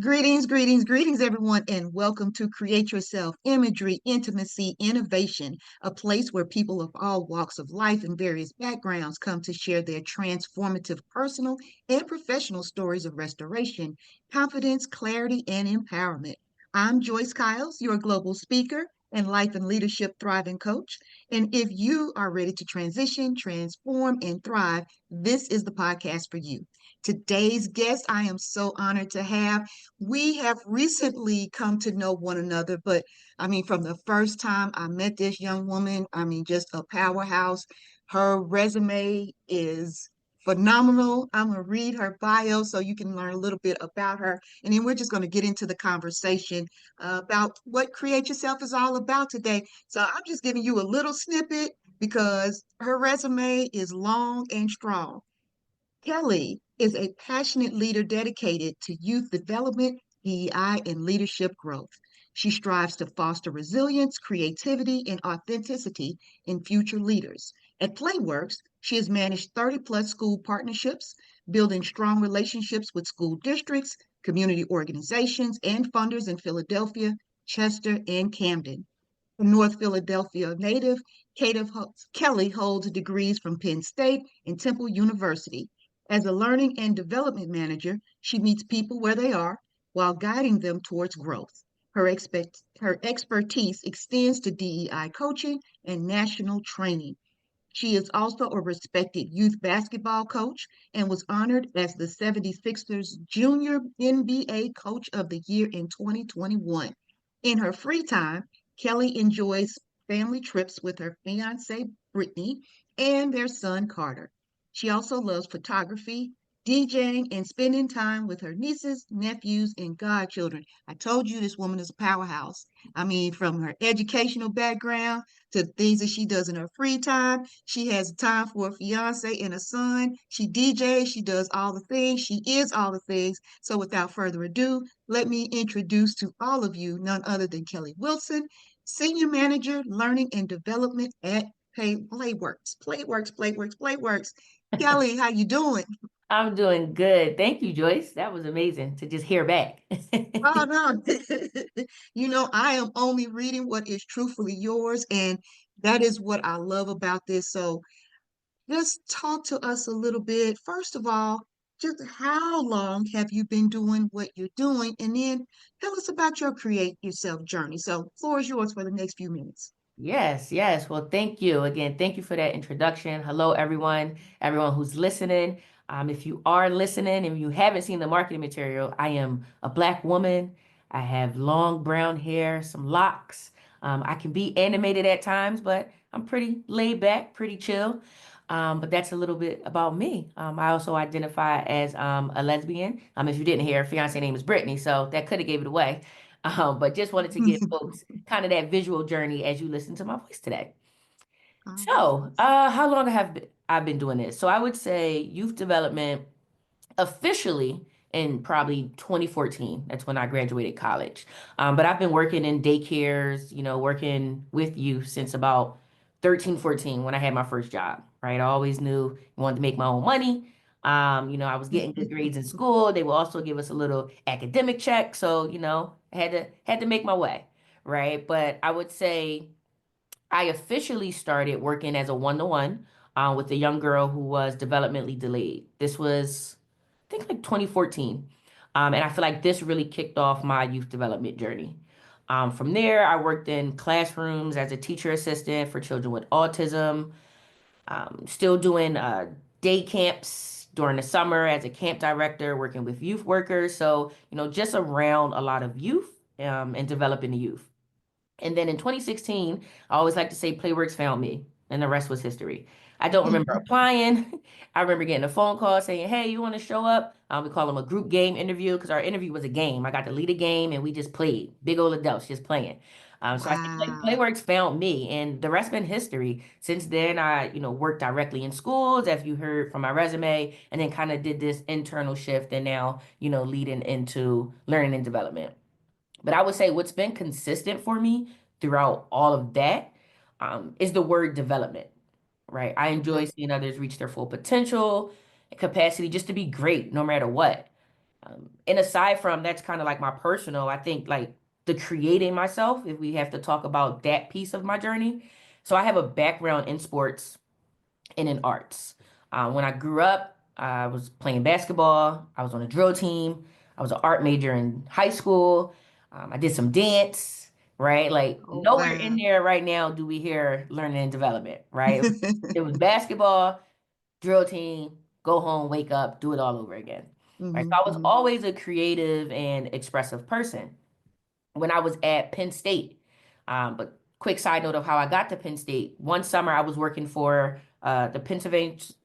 Greetings, everyone, and welcome to Create Yourself Imagery, Intimacy, Innovation, a place where people of all walks of life and various backgrounds come to share their transformative personal and professional stories of restoration, confidence, clarity, and empowerment. I'm Joyce Kiles, your global speaker and life and leadership thriving coach. And if you are ready to transition, transform, and thrive, this is the podcast for you. Today's guest, I am so honored to have. We have recently come to know one another, but I mean, from the first time I met this young woman, I mean, just a powerhouse. Her resume is phenomenal. I'm going to read her bio so you can learn a little bit about her. And then we're just going to get into the conversation about what Create Yourself is all about today. So I'm just giving you a little snippet because her resume is long and strong. Kellie is a passionate leader dedicated to youth development, DEI, and leadership growth. She strives to foster resilience, creativity, and authenticity in future leaders. At Playworks, she has managed 30 plus school partnerships, building strong relationships with school districts, community organizations, and funders in Philadelphia, Chester, and Camden. A North Philadelphia native, Kellie holds degrees from Penn State and Temple University. As a learning and development manager, she meets people where they are while guiding them towards growth. Her expertise extends to DEI coaching and national training. She is also a respected youth basketball coach and was honored as the 76ers Junior NBA Coach of the Year in 2021. In her free time, Kellie enjoys family trips with her fiance, Brittany, and their son, Carter. She also loves photography, DJing, and spending time with her nieces, nephews, and godchildren. I told you this woman is a powerhouse. I mean, from her educational background to things that she does in her free time. She has time for a fiance and a son. She DJs, she does all the things, she is all the things. So without further ado, let me introduce to all of you none other than Kellie Wilson, Senior Manager, Learning and Development at Playworks. Kellie, how you doing? I'm doing good. Thank you, Joyce. That was amazing to just hear back. Oh no. I am only reading what is truthfully yours, and that is what I love about this. So just talk to us a little bit. First of all, just how long have you been doing what you're doing? And then tell us about your create yourself journey. So, floor is yours for the next few minutes. Yes, yes. Well, thank you again. Thank you for that introduction. Hello, everyone who's listening. If you are listening and you haven't seen the marketing material, I am a Black woman. I have long brown hair, some locks. I can be animated at times, but I'm pretty laid back, pretty chill. But that's a little bit about me. I also identify as a lesbian. If you didn't hear, fiance name is Brittany, so that could have gave it away. But just wanted to give folks kind of that visual journey as you listen to my voice today. So, Yes. how long I've been doing this? So I would say youth development officially in probably 2014. That's when I graduated college. But I've been working in daycares, working with youth since about 13, 14 when I had my first job, right? I always knew I wanted to make my own money. I was getting good grades in school. They will also give us a little academic check. So, I had to make my way, right? But I would say I officially started working as a one-to-one with a young girl who was developmentally delayed. This was, I think, like 2014. And I feel like this really kicked off my youth development journey. From there, I worked in classrooms as a teacher assistant for children with autism, still doing day camps during the summer as a camp director, working with youth workers. So, just around a lot of youth and developing the youth. And then in 2016, I always like to say Playworks found me, and the rest was history. I don't remember applying. I remember getting a phone call saying, "Hey, you want to show up?" We call them a group game interview because our interview was a game. I got to lead a game, and we just played. Big old adults just playing. So I said, Wow. Playworks found me, and the rest been history. Since then, I worked directly in schools, as you heard from my resume, and then kind of did this internal shift, and now leading into learning and development. But I would say what's been consistent for me throughout all of that is the word development, right? I Okay. enjoy seeing others reach their full potential, capacity just to be great no matter what. And aside from that's kind of like my personal, I think like the creating myself, if we have to talk about that piece of my journey. So I have a background in sports and in arts. When I grew up, I was playing basketball. I was on a drill team. I was an art major in high school. I did some dance, right? Like Oh, nowhere in wow. there right now do we hear learning and development, right? It was basketball, drill team, go home, wake up, do it all over again. Right. So I was Hmm. always a creative and expressive person when I was at Penn State. But quick side note of how I got to Penn State. One summer I was working for the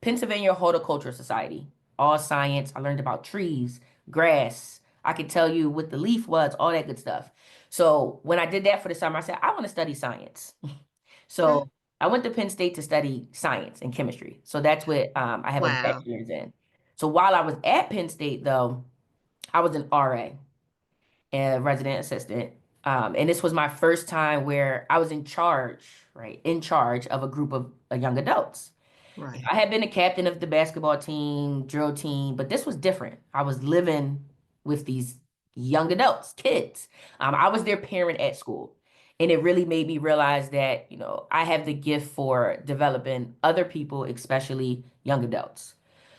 Pennsylvania Horticultural Society. All science. I learned about trees, grass. I could tell you what the leaf was, all that good stuff. So when I did that for the summer, I said, I want to study science. Okay. So I went to Penn State to study science and chemistry. So that's what I have a Wow. bachelor's in. So while I was at Penn State, though, I was an RA and resident assistant. And this was my first time where I was in charge, right? In charge of a group of young adults. Right. I had been a captain of the basketball team, drill team, but this was different. I was living with these young adults, kids. I was their parent at school. And it really made me realize that, I have the gift for developing other people, especially young adults. Mhm.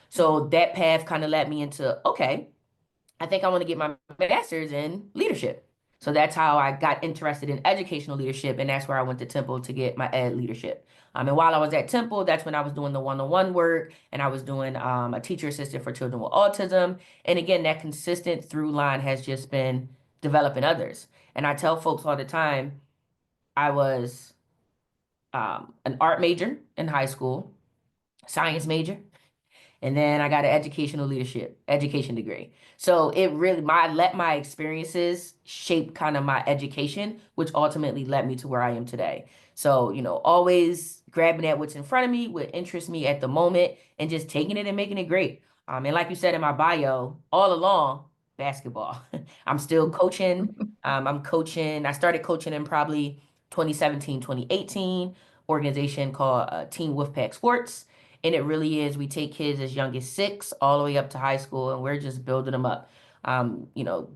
So that path kind of led me into, okay, I think I want to get my master's in leadership. So that's how I got interested in educational leadership, and that's where I went to Temple to get my ed leadership. And while I was at Temple, that's when I was doing the one-on-one work, and I was doing a teacher assistant for children with autism. And again, that consistent through line has just been developing others. And I tell folks all the time, I was an art major in high school, science major, and then I got an educational leadership education degree. So it really let my experiences shape kind of my education, which ultimately led me to where I am today. So, always grabbing at what's in front of me, what interests me at the moment, and just taking it and making it great. And like you said in my bio, all along, basketball. I'm still coaching. I'm coaching. I started coaching in probably 2017, 2018, organization called Team Wolfpack Sports. And it really is. We take kids as young as 6 all the way up to high school, and we're just building them up. Um, you know,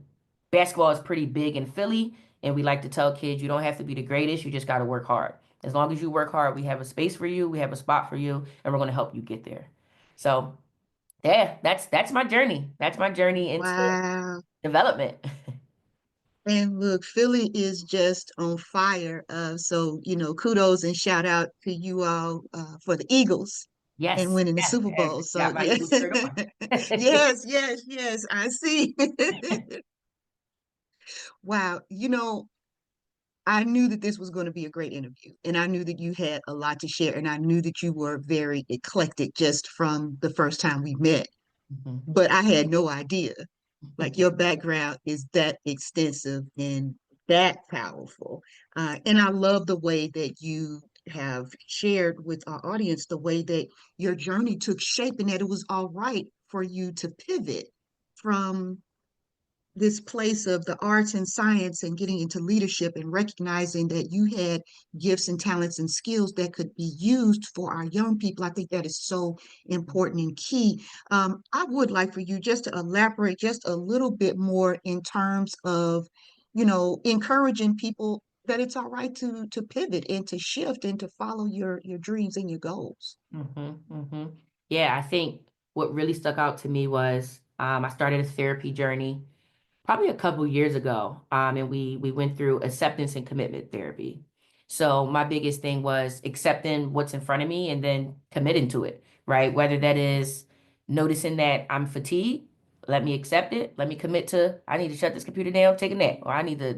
Basketball is pretty big in Philly, and we like to tell kids you don't have to be the greatest. You just got to work hard. As long as you work hard, we have a space for you, we have a spot for you, and we're going to help you get there. So, yeah, that's my journey. That's my journey into Wow. development. And look, Philly is just on fire. So, kudos and shout out to you all for the Eagles and Yes, winning the yes, Super yes. Bowl. So, Got my yes, Eagles shirt on. yes, yes, yes, I see. Wow. I knew that this was going to be a great interview, and I knew that you had a lot to share, and I knew that you were very eclectic just from the first time we met. Mhm. But I had no idea. Like your background is that extensive and that powerful. And I love the way that you have shared with our audience the way that your journey took shape and that it was all right for you to pivot from this place of the arts and science and getting into leadership and recognizing that you had gifts and talents and skills that could be used for our young people. I think that is so important and key. I would like for you just to elaborate just a little bit more in terms of, encouraging people that it's all right to pivot and to shift and to follow your dreams and your goals. Yeah, I think what really stuck out to me was I started a therapy journey probably a couple years ago, and we went through acceptance and commitment therapy. So my biggest thing was accepting what's in front of me and then committing to it, right? Whether that is noticing that I'm fatigued, let me accept it. Let me commit to I need to shut this computer down, take a nap, or I need to,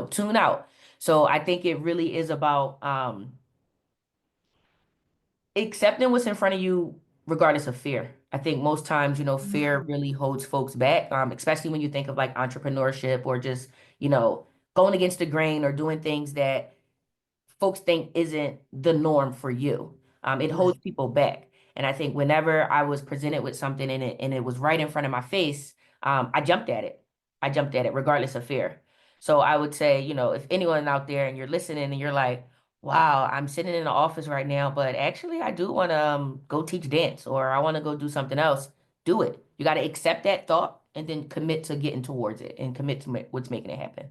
tune out. So I think it really is about accepting what's in front of you regardless of fear. I think most times, fear Mm, really holds folks back, especially when you think of like entrepreneurship or just, going against the grain or doing things that folks think isn't the norm for you. It holds right. people back. And I think whenever I was presented with something and it was right in front of my face, I jumped at it. I jumped at it regardless of fear. So I would say, if anyone out there and you're listening and you're like, wow, I'm sitting in the office right now, but actually I do want to go teach dance or I want to go do something else, do it. You got to accept that thought and then commit to getting towards it and commit to what's making it happen.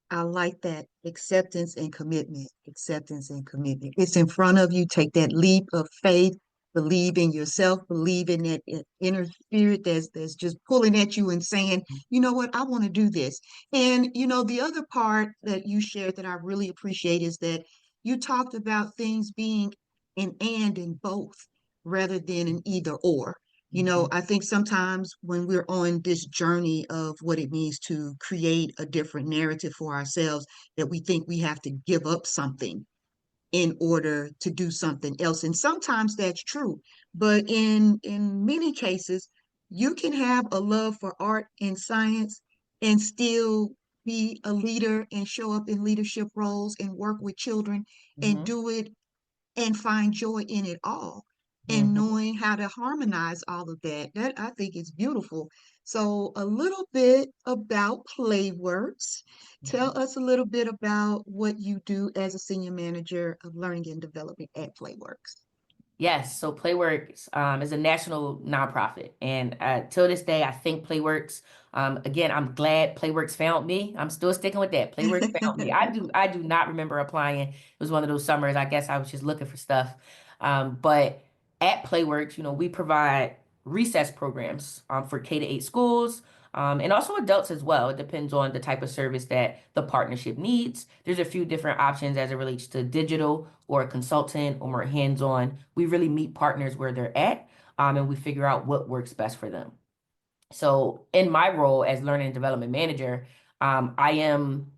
I like that acceptance and commitment. Acceptance and commitment. It's in front of you. Take that leap of faith. Believe in yourself. Believe in that inner spirit that's just pulling at you and saying, you know what, I want to do this. And the other part that you shared that I really appreciate is that you talked about things being an and in both rather than an either or. Mhm. I think sometimes when we're on this journey of what it means to create a different narrative for ourselves, that we think we have to give up something in order to do something else. And sometimes that's true. But in many cases, you can have a love for art and science and still be a leader and show up in leadership roles and work with children and Mhm. do it and find joy in it all and Mhm. knowing how to harmonize all of that I think is beautiful. So a little bit about Playworks. Mhm. Tell us a little bit about what you do as a senior manager of learning and development at Playworks. Yes, so Playworks is a national nonprofit, and till this day, I think Playworks. Again, I'm glad Playworks found me. I'm still sticking with that. Playworks found me. I do not remember applying. It was one of those summers. I guess I was just looking for stuff. But at Playworks, we provide recess programs for K-8 schools. And also adults as well. It depends on the type of service that the partnership needs. There's a few different options as it relates to digital or a consultant or more hands-on. We really meet partners where they're at, and we figure out what works best for them. So in my role as learning and development manager, I am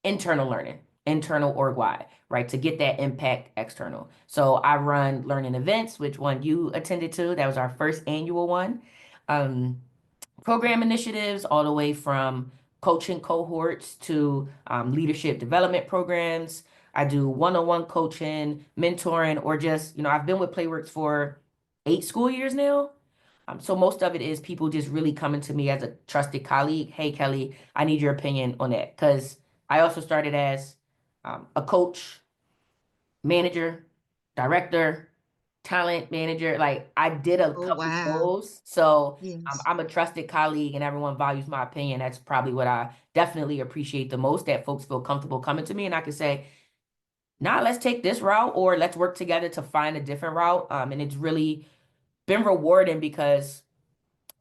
internal learning, internal org wide, right? To get that impact external. So I run learning events, which one you attended to. That was our first annual one. Um, Program initiatives all the way from coaching cohorts to leadership development programs. I do one-on-one coaching, mentoring, or just, I've been with Playworks for 8 school years now. So most of it is people just really coming to me as a trusted colleague. Hey, Kelly, I need your opinion on that. Because I also started as a coach, manager, director, talent manager. Like I did a Oh, couple wow. roles. So Yes. I'm a trusted colleague and everyone values my opinion. That's probably what I definitely appreciate the most, that folks feel comfortable coming to me and I can say, nah, let's take this route or let's work together to find a different route. And it's really been rewarding because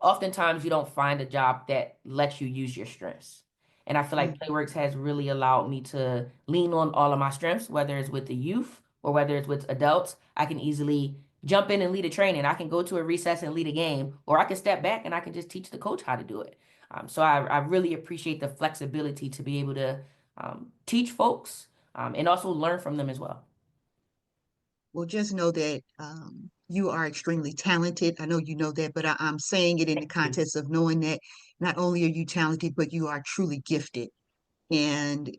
oftentimes you don't find a job that lets you use your strengths. And I feel like Mm. Playworks has really allowed me to lean on all of my strengths, whether it's with the youth or whether it's with adults. I can easily jump in and lead a training. I can go to a recess and lead a game, or I can step back and I can just teach the coach how to do it. So I really appreciate the flexibility to be able to teach folks and also learn from them as well. Well, just know that you are extremely talented. I know you know that, but I'm saying it in the Thank you. context of knowing that not only are you talented, but you are truly gifted. And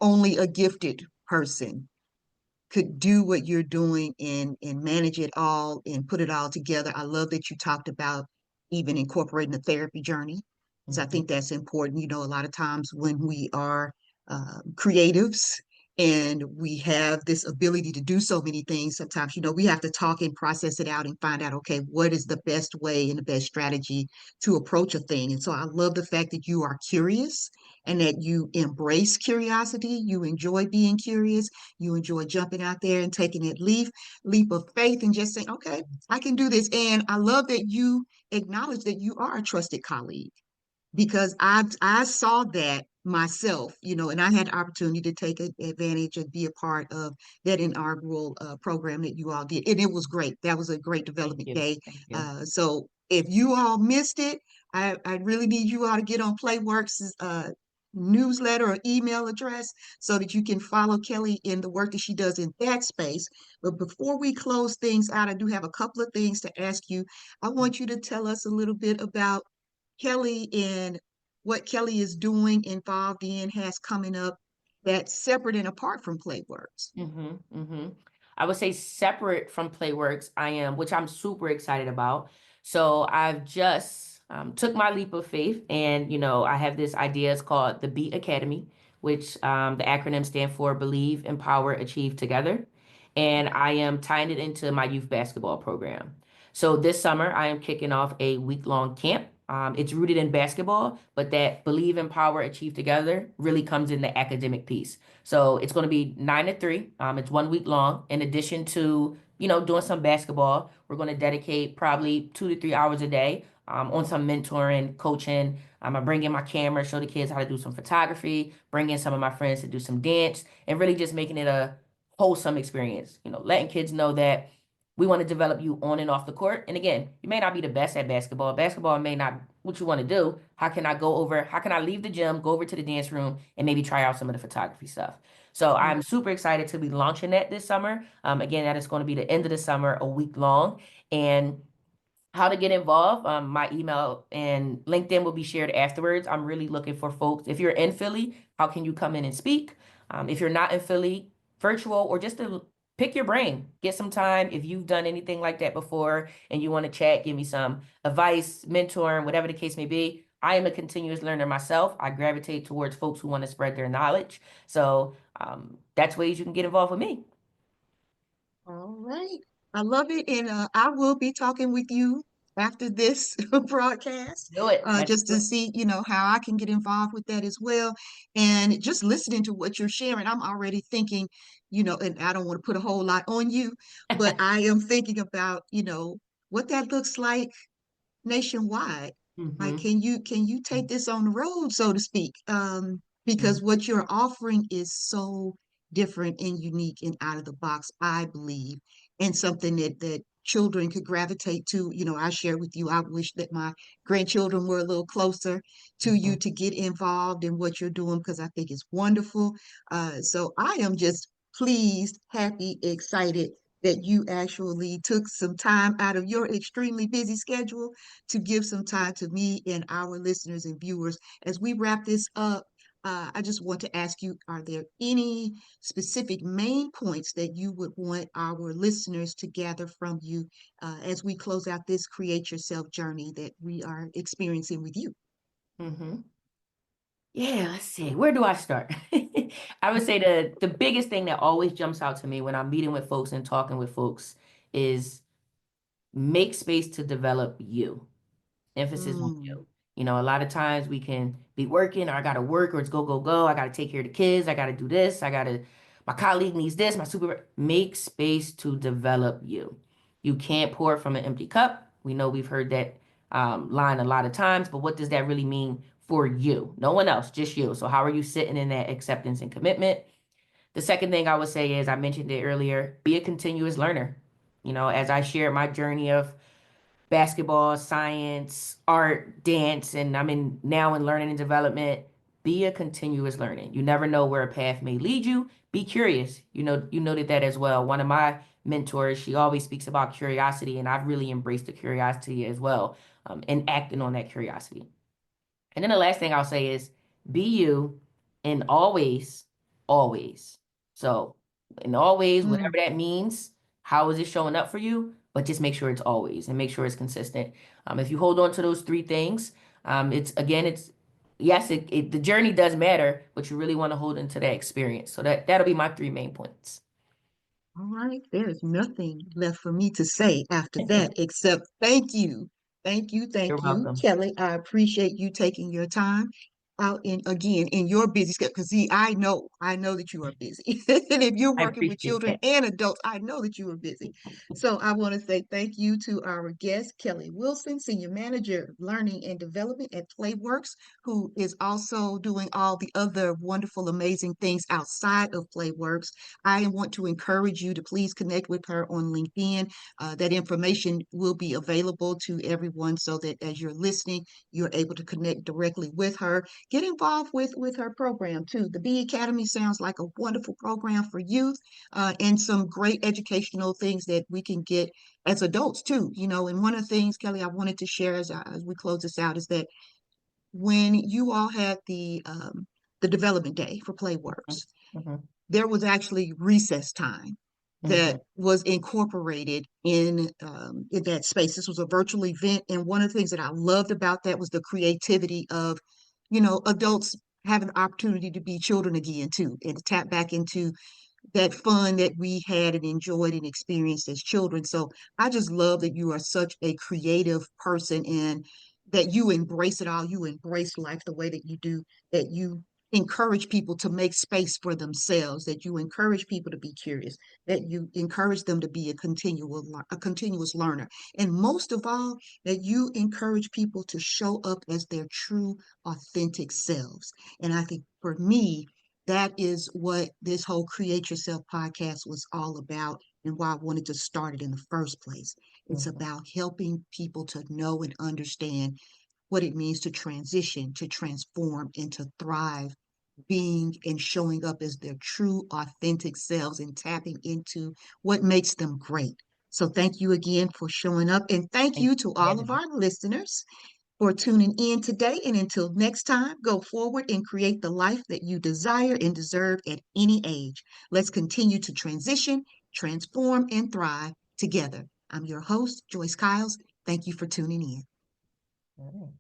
only a gifted person could do what you're doing and manage it all and put it all together. I love that you talked about even incorporating a therapy journey, because I Mhm. think that's important. A lot of times when we are creatives and we have this ability to do so many things, sometimes, we have to talk and process it out and find out, okay, what is the best way and the best strategy to approach a thing. And so I love the fact that you are curious and that you embrace curiosity. You enjoy being curious. You enjoy jumping out there and taking that leap of faith and just saying, okay, I can do this. And I love that you acknowledge that you are a trusted colleague because I saw that myself, and I had the opportunity to take advantage and be a part of that inaugural program that you all did, and it was great. That was a great Thank development you. day. Thank you. So if you all missed it, I really need you all to get on Playworks' newsletter or email address so that you can follow Kellie in the work that she does in that space. But before we close things out, I do have a couple of things to ask you. I want you to tell us a little bit about Kellie and what Kellie is doing, involved in, has coming up that's separate and apart from Playworks. I would say separate from Playworks, I am, which I'm super excited about. So I've just took my leap of faith, and I have this idea. It's called the Beat Academy, which the acronym stand for Believe, Empower, Achieve Together, and I am tying it into my youth basketball program. So this summer, I am kicking off a week-long camp. It's rooted in basketball, but that believe, empower, achieve together really comes in the academic piece. So it's going to be 9 to 3. It's 1 week long. In addition to, doing some basketball, we're going to dedicate probably 2 to 3 hours a day on some mentoring, coaching. I bring in my camera, show the kids how to do some photography, bring in some of my friends to do some dance, and really just making it a wholesome experience. Letting kids know that we want to develop you on and off the court. And again, you may not be the best at basketball. Basketball may not what you want to do. How can I leave the gym, go over to the dance room, and maybe try out some of the photography stuff? So I'm super excited to be launching that this summer. Again, that is going to be the end of the summer, a week long. And how to get involved, my email and LinkedIn will be shared afterwards. I'm really looking for folks. If you're in Philly, how can you come in and speak? If you're not in Philly, virtual or just to pick your brain, get some time. If you've done anything like that before and you want to chat, give me some advice, mentoring, whatever the case may be. I am a continuous learner myself. I gravitate towards folks who want to spread their knowledge. So that's ways you can get involved with me. All right. I love it. And I will be talking with you after this broadcast, Do it. Let's just do to it. see, how I can get involved with that as well. And just listening to what you're sharing, I'm already thinking, and I don't want to put a whole lot on you, but I am thinking about, what that looks like nationwide. Like, Hmm. can you take this on the road, so to speak? Because what you're offering is so different and unique and out of the box, I believe, and something that children could gravitate to. I share with you, I wish that my grandchildren were a little closer to you Hmm. to get involved in what you're doing because I think it's wonderful. So I am just pleased, happy, excited that you actually took some time out of your extremely busy schedule to give some time to me and our listeners and viewers. As we wrap this up, I just want to ask you, are there any specific main points that you would want our listeners to gather from you as we close out this Create Yourself journey that we are experiencing with you? Hmm. Yeah, let's see. Where do I start? I would say the biggest thing that always jumps out to me when I'm meeting with folks and talking with folks is make space to develop you. Emphasis on Mm, you. A lot of times we can be working, or I gotta work, or it's go, go, go. I gotta take care of the kids. I gotta do this. My colleague needs this. My super. Make space to develop you. You can't pour from an empty cup. We know we've heard that line a lot of times, but what does that really mean for you? No one else, just you. So how are you sitting in that acceptance and commitment? The second thing I would say is I mentioned it earlier, be a continuous learner. As I shared my journey of basketball, science, art, dance, and now in learning and development. Be a continuous learning. You never know where a path may lead you. Be curious. You noted that as well. One of my mentors, she always speaks about curiosity, and I've really embraced the curiosity as well, and acting on that curiosity. And then the last thing I'll say is be you and always, always. So, in always, mm. whatever that means, how is it showing up for you? But just make sure it's always and make sure it's consistent. If you hold on to those three things, yes, the journey does matter, but you really want to hold into that experience. So that'll be my three main points. All right, there's nothing left for me to say after that except thank you. Thank you, You're thank you, welcome. Kelly. I appreciate you taking your time out in your busy schedule. Because see, I know that you are busy. And if you're I working with appreciate children that. and adults, I know that you are busy. So I want to say thank you to our guest, Kelly Wilson, Senior Manager of Learning and Development at Playworks, who is also doing all the other wonderful, amazing things outside of Playworks. I want to encourage you to please connect with her on LinkedIn. That information will be available to everyone so that as you're listening, you're able to connect directly with her. Get involved with her program too. The B Academy sounds like a wonderful program for youth and some great educational things that we can get as adults too. And one of the things, Kelly, I wanted to share as we close this out is that when you all had the development day for Playworks, Hmm. there was actually recess time Hmm. that was incorporated in that space. This was a virtual event, and one of the things that I loved about that was the creativity of, adults having the opportunity to be children again too, and to tap back into that fun that we had and enjoyed and experienced as children. So I just love that you are such a creative person, and that you embrace it all, you embrace life the way that you do, that you encourage people to make space for themselves, that you encourage people to be curious, that you encourage them to be a continuous learner, and most of all, that you encourage people to show up as their true, authentic selves. And I think for me, that is what this whole Create Yourself podcast was all about, and why I wanted to start it in the first place. It's Mhm. about helping people to know and understand what it means to transition, to transform, and to thrive, being and showing up as their true, authentic selves and tapping into what makes them great. So, thank you again for showing up. And thank Thank you you to for all having of me. our listeners for tuning in today. And until next time, go forward and create the life that you desire and deserve at any age. Let's continue to transition, transform, and thrive together. I'm your host, Joyce Kyles. Thank you for tuning in. All right.